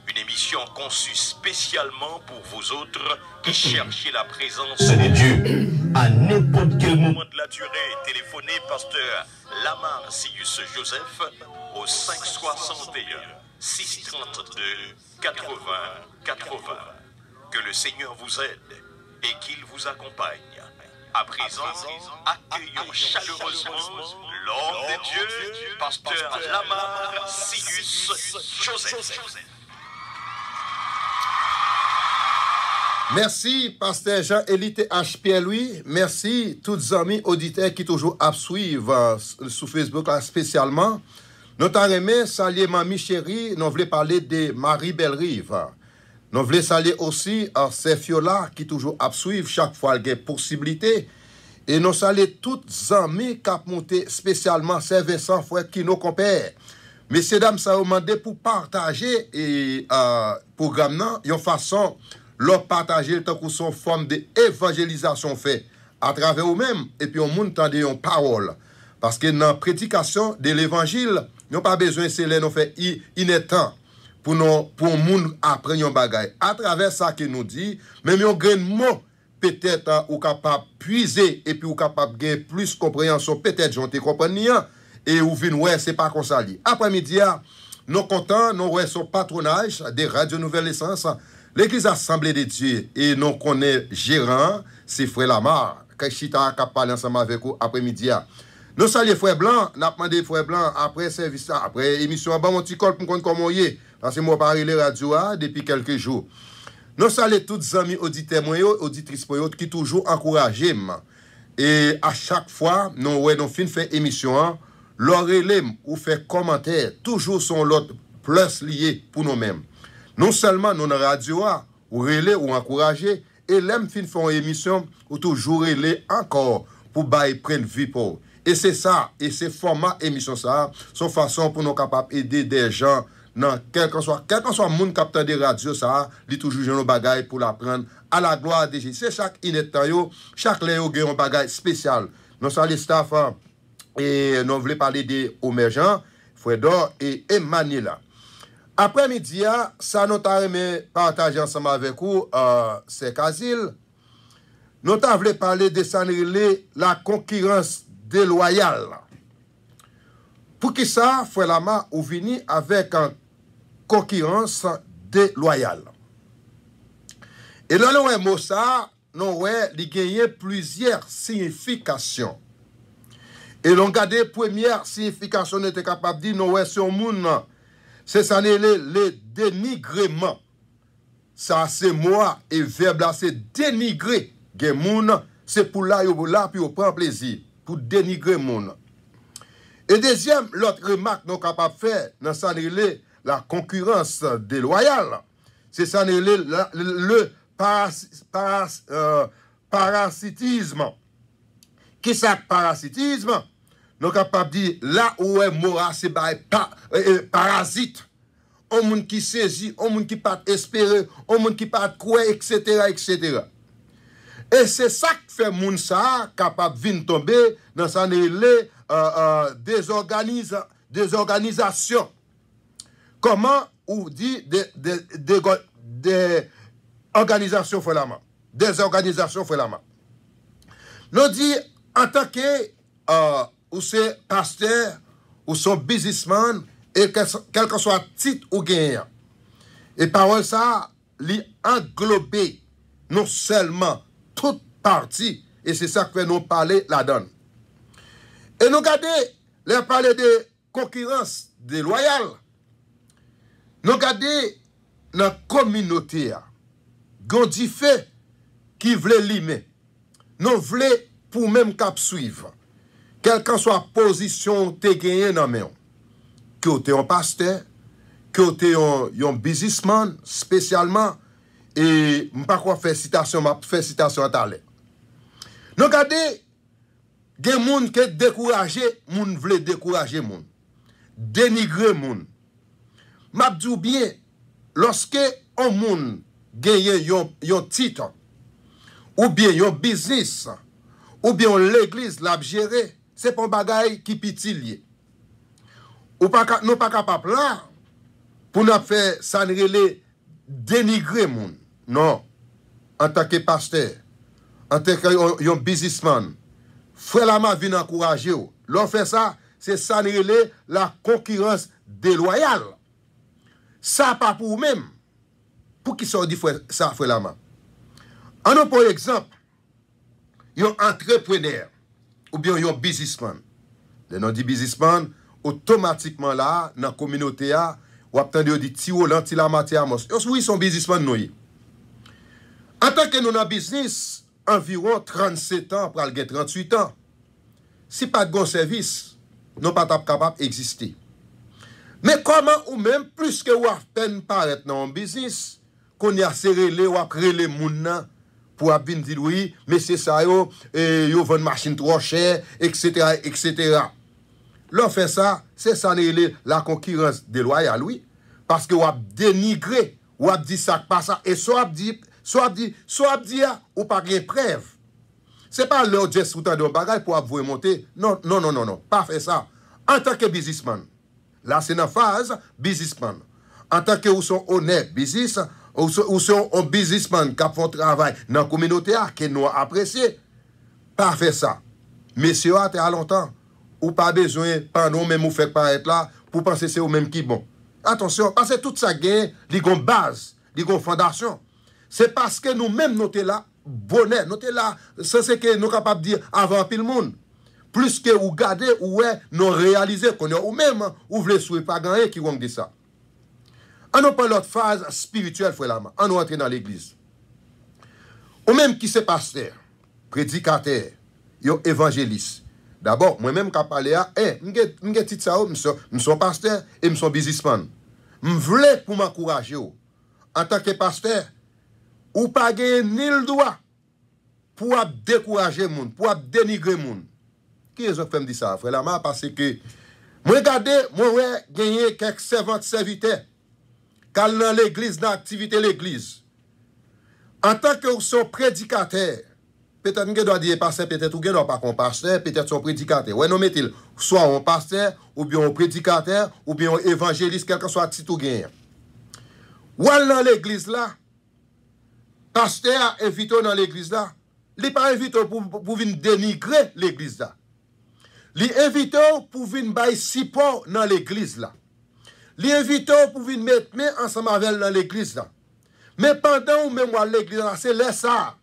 Une émission conçue spécialement pour vous autres qui cherchez la présence de Dieu. À n'importe quel moment de la durée, téléphonez pasteur Lamar Sius Joseph au 561 632 80 80. Que le Seigneur vous aide et qu'il vous accompagne. À présent, accueillons chaleureusement l'homme de Dieu, pasteur Lamar Sius Joseph. Merci, pasteur Jean-Élite H. Louis. Merci, tous les amis auditeurs qui toujours suivent sur Facebook spécialement. Nous t'aimons saluer mamie chérie, nous voulons parler de Marie Bellerive. Nous voulons saluer aussi Fiola qui toujours suivre chaque fois qu'il y a possibilité. Et nous saluons tous les amis qui ont monté spécialement Saint-Vincent frère qui nous compère. Messieurs, dames, ça vous demande pour partager et programme de façon leur partager tant que son forme d'évangélisation fait à travers vous-même et puis on monte dans une parole. Parce que dans la prédication de l'évangile, nous n'avons pas besoin de cela, nous fait temps pour nous monde apprendre un bagage. À travers ça que nous dit, même un grand mot peut-être ou capable puiser et puis ou capable gagner plus compréhension, peut-être j'en te comprendre et ou vinn ouais, c'est pas comme ça li. Après-midi, nous contents, nous ouais son patronage des Radio Nouvelle Essence, l'église Assemblée des Dieux et nous connaît gérant, c'est frère Lamar, qui chita a parlé ensemble avec vous après-midi. Nous saluons frère Blanc, nous avons demandé frère Blanc après service, après émission, bon, mon petit col pour qu'on comment y est, parce que moi parler les radios depuis quelques jours. Nous saluons tous les amis auditeurs, auditrices qui toujours encouragent. Et à chaque fois, nous fait émission, leur relève ou fait commentaire, toujours sont l'autre plus liés pour nous-mêmes. Non seulement nous dans la radio, ou relais ou encourager, et l'aime fin font émission, ou toujours relais encore pour bailler prendre vie pour. Et c'est ça, et c'est format émission ça, son façon pour nous capables d'aider des gens, dans quel que soit le monde capteur des radios, ça, il toujours nos bagailles pour l'apprendre à la gloire de Jésus. C'est chaque inétat, chaque léo a un bagage spécial. Nous sommes les staff, et nous voulons parler des Omergents, Fredor et Emmanuel. Après-midi, ça nous avons partagé ensemble avec vous, c'est Casil. Nous avons parlé de ça, la concurrence déloyale. Pour qui ça, Frère Lama, ou vini avec une concurrence déloyale. Et dans le mot ça, nous avons plusieurs significations. Et l'on regarde la première signification, nous était capable de dire, nous avons sur le monde, c'est ça, le dénigrement. Ça, c'est moi, et verbe là, c'est dénigrer. C'est pour là, puis on prend plaisir, pour dénigrer le monde. Et deuxième, l'autre remarque nous sommes capables de faire, dans ça, la concurrence déloyale. C'est ça, le parasitisme. Qui c'est le parasitisme? Nous sommes capables de dire, là où est mora, c'est parasite. Un monde qui saisit, un monde qui pas espérer, un monde qui pas croire, etc., etc. Et c'est ça qui fait moun ça capable de tomber dans ça des organisations. Comment ou dit des organisations Frélama. Des organisations Frélama. Nous dit en tant que ou c'est pasteur ou son businessman, et quel que soit titre ou gagnant. Et parole ça, li englobé non seulement toute partie, et c'est ça que nous parler la donne. Et nous regardons, les parler de concurrence déloyale. Nous regardons dans la communauté, gondi fait qui veut limer. Nous voulons pour même cap suivre. Quelle que soit position te gagné dans main. Que tu es un pasteur, que tu es un businessman spécialement, et je ne sais pas quoi faire citation, je fais citation à talent. Nous regardons, il y a des gens qui sont découragés, les gens veulent décourager les gens, dénigrer les gens. Je dis bien, lorsque un monde gagne un titre, ou bien un business, ou bien l'église l'a géré, c'est pas un bagage qui pitille. Ou pas nous pas capable là pour nous faire ça dénigrer monde. Non. En tant que pasteur, en tant que businessman, frère la ma vient encourager. L'on fait ça, c'est ça la concurrence déloyale. Ça pas pour vous-même. Pour qui ça dit ça frère la main. En pour exemple, un entrepreneur ou bien un businessman. Le nom du businessman, automatiquement là, dans la communauté, ou attendez dit Tio, l'anti-la matière. Oui, son businessman nous. En tant que nous dans business, environ 37 ans pour aller 38 ans. Si pas de bon service, nous pas capable d'exister. Mais comment ou même plus que ou à peine paraître dans un business, qu'on y a serré les ou à créer les moun pour bien dire oui, mais c'est ça yo vend machine trop chère, etc., etc. L'on fait ça, c'est ça la concurrence déloyale, oui. Parce que ou a dénigré, ou a dit ça pas ça, et soit dit, ou pas de preuve. C'est pas leur geste ou tant de bagage pour vous monter. Non, pas faire ça. En tant que businessman, là c'est dans phase businessman. En tant que vous sont honnête business, ou sont un businessman qui a fait un travail dans la communauté que nous apprécions, pas faire ça. Messieurs, à longtemps. Ou pas besoin, pendant même vous faites paraître là, pour penser que c'est vous-même qui bon. Attention, parce que tout ça gagne, il y a une base, il y a une fondation. C'est parce que nous-mêmes, nous sommes là, bonheur, nous sommes là, c'est que nous sommes capables de dire avant tout le monde. Plus que vous gardez, ou nous réalisez qu'on est ou même, ou voulez souhaiter pas gagner qui vont dire ça. On n'a pas l'autre phase spirituelle, frère Lama. On nous entre dans l'église. Ou même qui c'est pasteur, prédicateur, évangéliste. D'abord, moi-même, quand je parle à, je dis ça, je suis pasteur et je suis businessman. Je voulais pour m'encourager. En tant que pasteur, ou pas gagner ni le droit pour décourager les gens, pour dénigrer les gens. Qui est-ce qui me dit ça, frère Lama? Parce que, moi, regardez, moi, gagné quelques servantes serviteurs. Quand dans l'église, dans l'activité de l'église. En tant que son prédicateur, peut-être que doit dire pasteur, peut-être que doit pas comme pasteur, peut-être son prédicateur. Ouais, non, mettez-le. Soit un pasteur, ou bien un prédicateur, ou bien un évangéliste, quel que soit le titre ou gagnant. Ou dans l'église là, pasteur invite dans l'église là, il n'est pas invité pour venir dénigrer l'église là. Il invite pour venir bailler support dans l'église là. Il invite pour venir mettre main ensemble avec dans l'église là. Mais pendant ou même à l'église là, c'est là ça.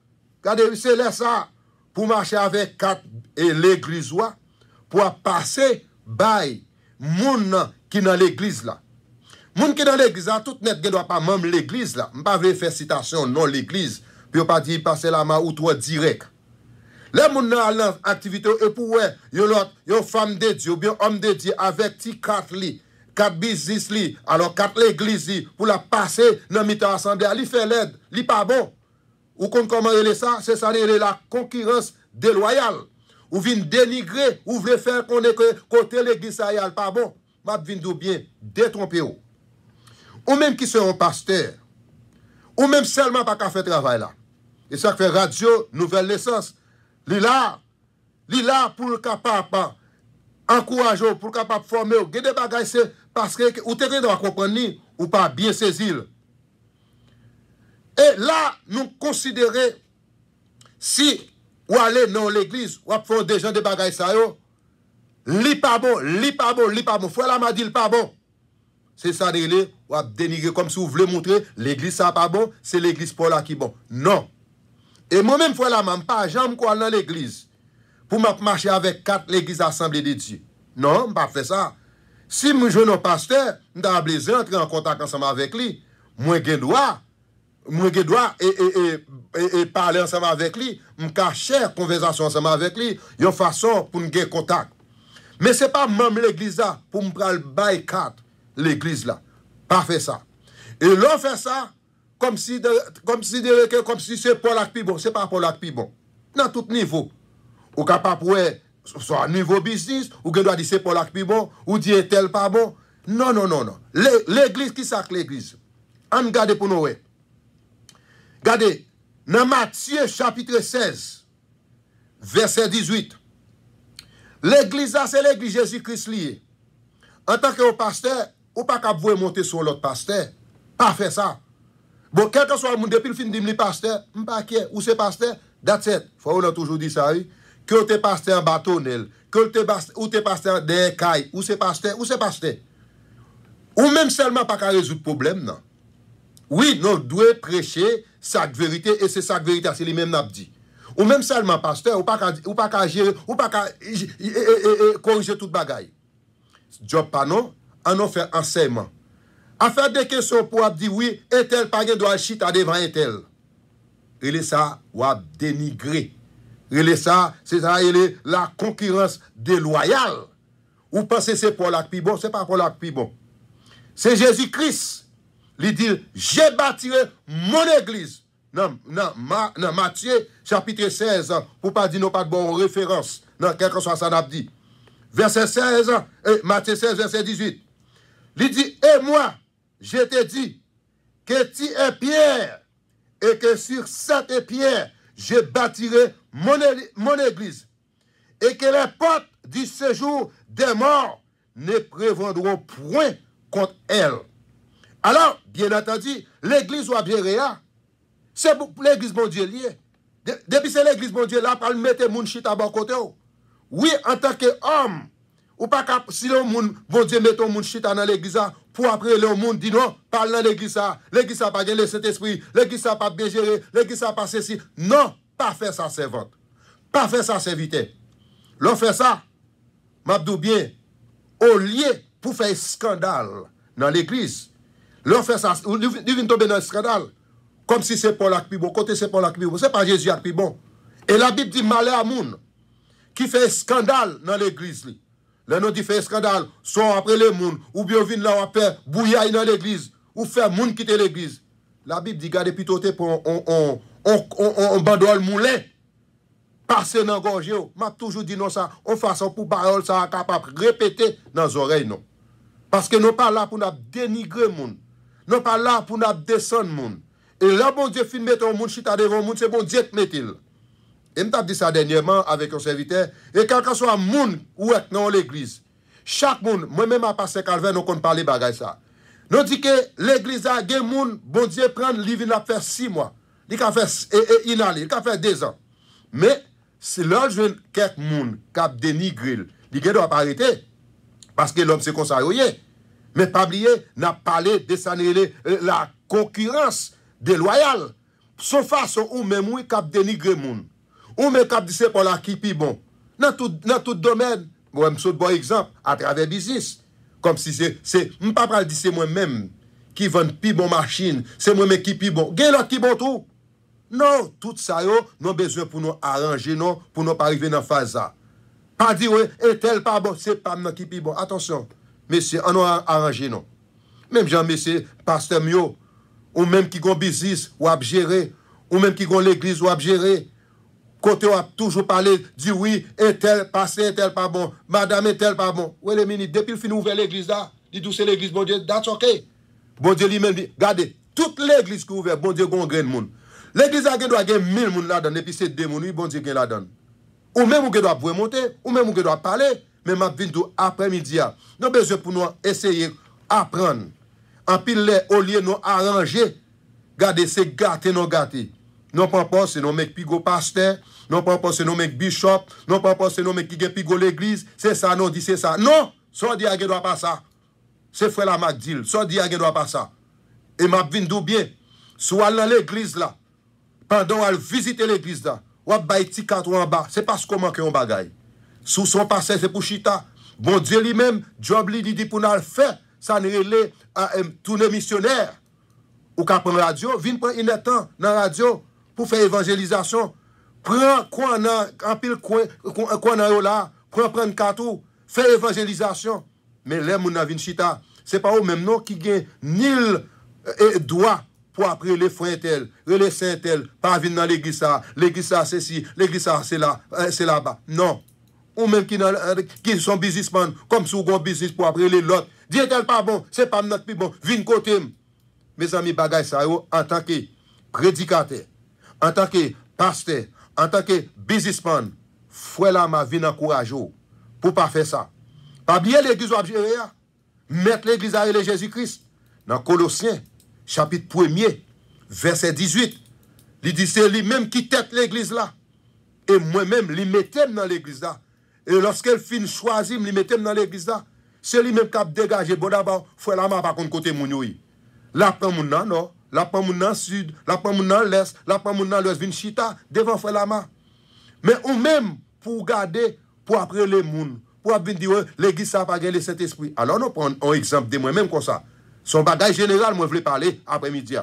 Regardez, c'est là ça. Pour marcher avec quatre et l'église là, pour passer bail moun qui dans l'église là. Moun qui dans l'église là, tout net ne doit pas même l'église là. Je pas veut faire citation non l'église, puis pas dire passer la main ou toi direct. Les moun dans l'activité et pour yon femme de Dieu, bien homme de Dieu avec ti quatre li. 4 business li, alors 4 l'église li, pour la passer dans mi-temps assemblée, li fait l'aide, li pas bon. Ou comment elle ça, c'est ça la concurrence déloyale. Ou vient dénigrer, ou veut faire qu'on est côté l'église ça y pas bon. M'a vinn dou bien détromper ou. Ou même qui sont un pasteur. Ou même seulement pas qu'à faire travail là. Et ça fait radio nouvelle naissance. Li là pour le capable encourager pour capable former. Il y a des bagages c'est parce que ou te doit comprendre ou pas bien saisir. Et là, nous considérons si ou aller dans l'église ou faire des gens de bagages ça yo, li pas bon, li pas bon, li pas bon. Frère là m'a dit, pas bon. C'est ça, ou a dénigrer comme si vous voulez montrer l'église ça pas bon, c'est l'église Paul là qui bon. Non. Et moi-même, frère là, je pas jamais quoi dans l'église pour marcher avec 4 l'église assemblée de Dieu. Non, je pas fait ça. Si je joue un pasteur, je dois entrer en contact ensemble avec lui. Moi, je dois et parler ensemble avec lui, je cacher conversation ensemble avec lui, il y a une façon pour nous avoir contact. Mais ce n'est pas même l'église là pour me prendre le bail 4 l'église là. Pas fait ça. Et l'on fait ça comme si c'est Paul qui bon, c'est pas Paul qui bon. Dans tout niveau. Ou capable soit niveau business, ou que doit dire c'est Paul qui bon, ou dire tel pas bon. Non. L'église qui sac l'église. On regarde pour nous. Regardez, dans Matthieu chapitre 16, verset 18. L'église, c'est l'église Jésus-Christ lié. En tant que pasteur, ou pas qu'à vous monter sur l'autre pasteur. Pas faire ça. Bon, quel que soit le monde, depuis le fin de le pasteur, je ne sais pas qui est, ou c'est pasteur, that's it. Faut toujours dire ça, oui. Que tu es pasteur en bâtonnel, que tu es pasteur des cailles, ou c'est pasteur, ou même seulement pas qu'à résoudre le problème, non. Oui, nous devons prêcher sa vérité, et c'est sa vérité, c'est lui-même n'a dit. Ou même seulement pasteur, ou pas qu'à gérer, ou pas qu'à corriger toute bagaille. Job pas non, on a fait enseignement. À faire des questions pour dire oui, et tel pas doit chita devant un tel. Il est ça, ou à dénigrer. Il est ça, c'est ça, il est la concurrence déloyale. Ou pensez c'est pour la plus bon, c'est pas pour la plus bon. C'est Jésus-Christ. Il dit, j'ai bâti mon église. Non, Matthieu chapitre 16, pour pas dire non pas de bonne référence. Non, quel que soit ça n'a dit. Verset 16, Matthieu 16, verset 18. Il dit, et moi, je te dis que tu es pierre, et que sur cette pierre, je bâtirai mon église, et que les portes du séjour des morts ne prévaudront point contre elle. Alors, bien entendu, l'église ou bien réa, c'est pour l'église bon Dieu lié. Depuis c'est l'église bon Dieu là, pour mettre mon chita à bon côté. Oui, en tant qu'homme, ou pas si le monde, bon Dieu, met ton monde chita dans l'église, pour après le monde dit non, parle dans l'église, l'église n'a pas gagné cet esprit, l'église n'a pas bien géré, l'église n'a pas ceci. Non, pas faire ça, servante. Pas faire ça, serviteur. L'on fait ça, m'abdou bien, au lieu pour faire scandale dans l'église, l'on fait ça, il vient tomber dans le scandale, comme si c'est Paul qui bon, côté c'est Paul qui bon, c'est pas Jésus qui bon. Et la Bible dit malheur à moun qui fait scandale dans l'église. Là, nous dit fait scandale, soit après les moun, ou bien vient là, on fait bouillaille dans l'église, ou faire moun quitter l'église. La Bible dit, gardez plutôt pour on bandole moulin, passer dans gorge. M'a toujours dit non ça, on façon pour parole ça capable répéter dans les oreilles non. Parce que nous pas là pour nous dénigrer moun. Nous pas là pour nous descendre moun. Et là bon Dieu fin mettre un moun chita devant moun, c'est bon Dieu qui met-il. Et m't'a dit ça dernièrement avec un serviteur, et quel que soit moun ou est dans l'église, chaque moun, moi-même à passer Calvin, nous compte parler bagay ça. Nous dit que l'église a gen moun, bon Dieu prend livre la faire 6 mois. Il a fait il a fait 2 ans. Mais c'est là je veux quelques moun qui a dénigré, il doit pas arrêter parce que l'homme c'est comme ça mais pas oublier n'a parlé de ça la concurrence déloyale. Son façon ou même oui qui a dénigré moun. Ou même cap dit c'est pour la qui pi bon. Dans tout domaine, moi me saute bon exemple à travers business. Comme si c'est pas pas dire c'est moi-même qui vend pi bon machine, c'est moi-même qui pi bon. Gen l'autre qui bon tout. Non, tout ça yo, nous besoin pour nous arranger non, pour nous pas arriver dans phase ça. Pas dire ouais, et tel pas bon, c'est pas moi qui pi bon. Attention. Messieurs, on a arrangé non. Même Jean messieurs, pasteur mio ou même qui gon business ou a gérer, ou même qui gon l'église ou a gérer. Côté on a toujours parlé, dit oui, et tel passé, et tel pas bon, madame et tel pas bon. Oui, les minutes, depuis le fin ouvert l'église là, dit tout c'est l'église, bon Dieu, that's ok. Bon Dieu lui-même dit, regardez, toute l'église qui est ouverte, bon Dieu, gon grain de monde. L'église a doit gagner 1000 moun là-dedans, et puis c'est 2 moun, bon Dieu, gagne là-dedans. Ou même on doit pouvoir monter, ou même on doit parler, mais ma vie tout après-midi, nous avons besoin pour nous essayer d'apprendre. En pile, au lieu de nous arranger, regardez, c'est gâté, non gâté. Non pas c'est non mec pigo pasteur, non pas parce que nous mec bishop, non pas parce que nous mec qui gen pigo l'église, c'est ça, non, dit c'est ça. Non, ça dit à gen doit pas ça. C'est frère la Mac dit, ça dit à gen doit pas ça. Et m'a vinn dou bien, soit dans l'église là, pendant à visiter l'église là, ou bay ti carton en bas, c'est parce qu'on manque un bagay. Sous son passé c'est pour chita. Bon Dieu lui-même, job lui dit pour nous faire, ça ne relève tous les missionnaires. Ou qu'à prendre radio, vin prendre une temps dans la radio pour faire évangélisation. Prends quoi en pile quoi là, prendre carton, faire évangélisation. Mais les moun nan vin chita, c'est pas eux même non qui gagne nil droit pour après les frères tel, les saints tel, pas venir dans l'église ça c'est ci, l'église ça c'est là, c'est là-bas. Non. Ou même qui sont businessmen, comme si on business pour après les l'autre. Dieu tel pas bon, c'est pas notre plus bon, vin côté. Mes amis, bagay ça yo, en tant que prédicateur, en tant que pasteur, en tant que businessman, frère la ma vin encourage pour pas faire ça. Pas bien l'église ou gérer, mettre l'église à Jésus-Christ. Dans Colossiens, chapitre 1er, verset 18, il dit c'est lui-même qui tête l'église là. Et moi-même, il mettait dans l'église là. Et lorsqu'elle finit choisir, il mettait dans l'église là. C'est lui-même qui a dégagé. Bon d'abord, frère la ma par contre côté mounioui. La prend moun nan nord, la prend moun nan sud, la prend moun nan l'est, la prend moun nan l'ouest, vin chita devant frère la ma. Mais ou même pour garder, pour après les moun, pour venir dire l'église ça pas gagner le Saint-Esprit. Alors nous prenons un exemple de moi-même comme ça. Son bagage général, moi je voulais parler après-midi.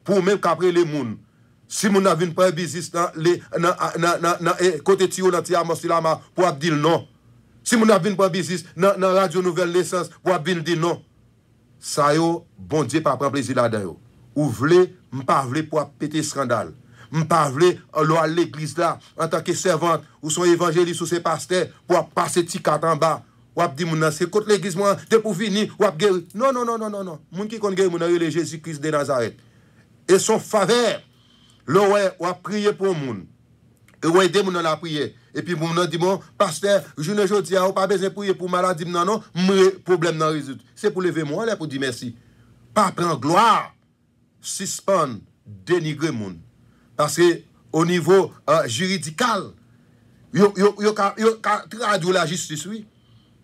Pour même qu'après les moun, si moun a vinn pas business dans les côté tio dans tia mosilama pour dire non. Si moun a vinn pas business dans radio nouvelle naissance pour venir dire non. Ça yo bon Dieu pas prend plaisir là-dedans. Ou vle, m'pa vle pour péter scandale. M'pa vle à l'église là en tant que servante ou son évangéliste ou ses pasteurs pour passer petit carte en bas. Ou ap di moun c'est contre l'église moi de pour venir ou ap guérir. Non. Moun qui kon guérir moun le Jésus-Christ de Nazareth. Et son faveur, le ouais ou ap prier pour moun. Et ouais aider moun la prier. Et puis moun dit bon pasteur, journée jodi a ou pas besoin prier pour maladie non, problème nan résoudre. C'est pour lever moi là pour dire merci. Pas prendre gloire, suspend, dénigrer moun. Parce que au niveau juridical, yo traduit la justice oui.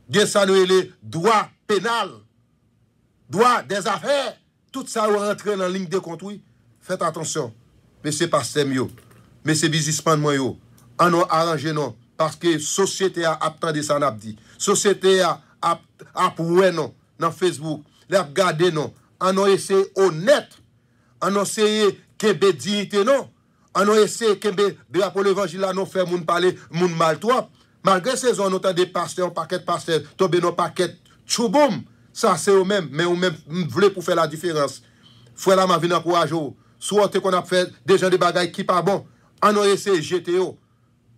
Bien ça nous les droits pénal, droit des affaires, tout ça rentre dans ligne de compte oui. Faites attention. Mais c'est pas sérieux. Mais c'est businessman moi yo. On a arrangé non parce que société a attendé ça n'a dit. Société a pour non dans Facebook, l'a regarder non. On a essayé honnête. On a essayé kembe dignité non. On a essayé kembe drapeau l'évangile là non faire moun parler moun mal trop. Malgré ces zones, on a des pasteurs, un paquet de pasteurs, tomber dans un paquet chouboum. Ça, c'est eux-mêmes, mais eux-mêmes voulaient pour faire la différence. Frère là, m'a venu encourager. Soit qu'on a fait des gens de bagailles qui pas bon. On a essayé GTO.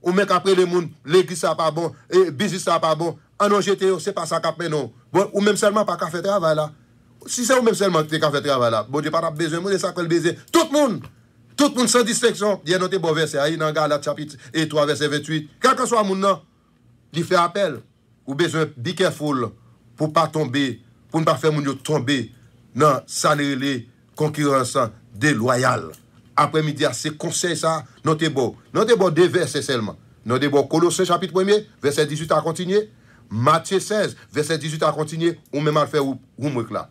Ou même après les moun, l'église ça pas bon, et business ça pas bon. On a GTO, c'est pas ça qu'a fait non. Bon, ou même seulement pas qu'à faire travail là. Si c'est ou même seulement qui qu'à faire travail là, bon Dieu pas besoin, moi ça qu'elle baiser. Tout le monde sans distinction. Il y a noté bon verset aí dans Galates chapitre 3 verset 28. Quel que soit moun nan, il fait appel, ou besoin be careful pour pas tomber, pour ne pas faire moun yo tomber dans saléré concurrence déloyale. Après-midi, c'est conseil ça, notez bon deux versets seulement. Notez bon Colossiens chapitre 1er, verset 18 à continuer, Matthieu 16, verset 18 à continuer, ou même à faire ou là.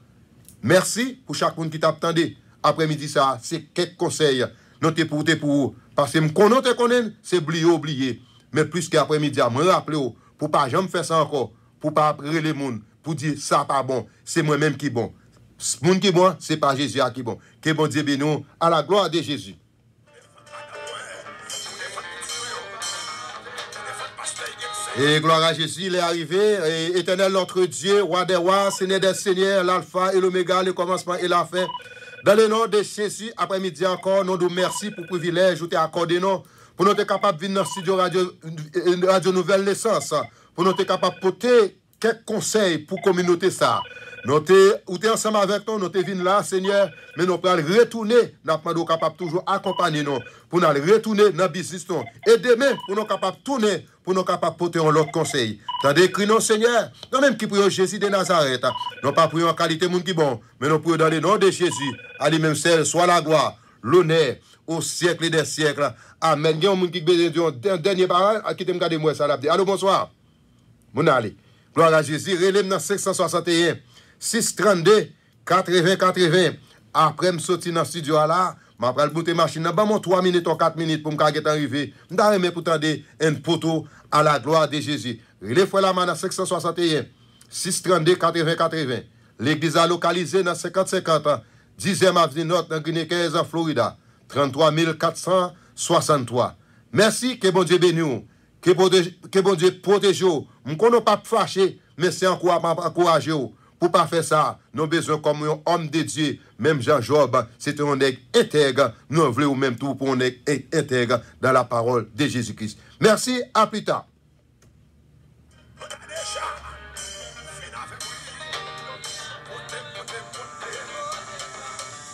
Merci pour chaque monde qui t'a attendu. Après-midi ça, c'est quelques conseils. Notez pour vous parce que me connaître c'est oublier. Mais plus qu'après-midi, me rappeler pour pas jamais faire ça encore, pour pas après les monde, pour dire ça pas bon, c'est moi-même qui bon. Moun qui bon, c'est pas Jésus qui bon. Que bon Dieu bénisse à la gloire de Jésus. Et gloire à Jésus, il est arrivé. Et éternel notre Dieu, roi des rois, Seigneur des seigneurs, l'alpha et l'oméga, le commencement et la fin. Dans le nom de Jésus, après-midi encore, nous nous merci pour le privilège que tu as accordé nous. Pour nous être capables de venir dans le studio radio Nouvelle Naissance, pour nous être capables de porter quelques conseils pour la communauté ça. Nous sommes ensemble avec nous, nous sommes là, Seigneur, mais nous pouvons retourner, nous sommes capables toujours accompagner nous, pour nous retourner dans le business. Et demain, pour nous capables de tourner, pour nous capables de porter un autre conseil. Tandis écrit non, Seigneur, nous même qui prions Jésus de Nazareth, nous pas prions en qualité de monde qui bon, mais nous prions dans le nom de Jésus, à lui-même seul, soit la gloire, l'honneur au siècle des siècles. Amen. Il y a un monde qui besoin d'un dernier parole, qui te regarde moi ça l'a dit. Allô, bonsoir. Mon allez. Gloire à Jésus. Relève dans 561 632 80 80. Après me sortir dans le studio là, je vais monter machine. Dans mon 3 minutes ou 4 minutes pour me arriver. Je vais pour tendre un poteau à la gloire de Jésus. Relève la main dans 561 632 80 80. L'église a localisé dans 50-50 10e avenue Nord dans Green-Acres en Florida. 33 463. Merci, que bon Dieu bénisse. Que bon Dieu protège. Je ne connais pas fâché, mais c'est encourager. Pour ne pas faire ça, nous avons besoin comme un homme de Dieu. Même Jean-Job, c'était un nègre intègre. Nous voulons même tout pour un nègre intègre dans la parole de Jésus-Christ. Merci, à plus tard.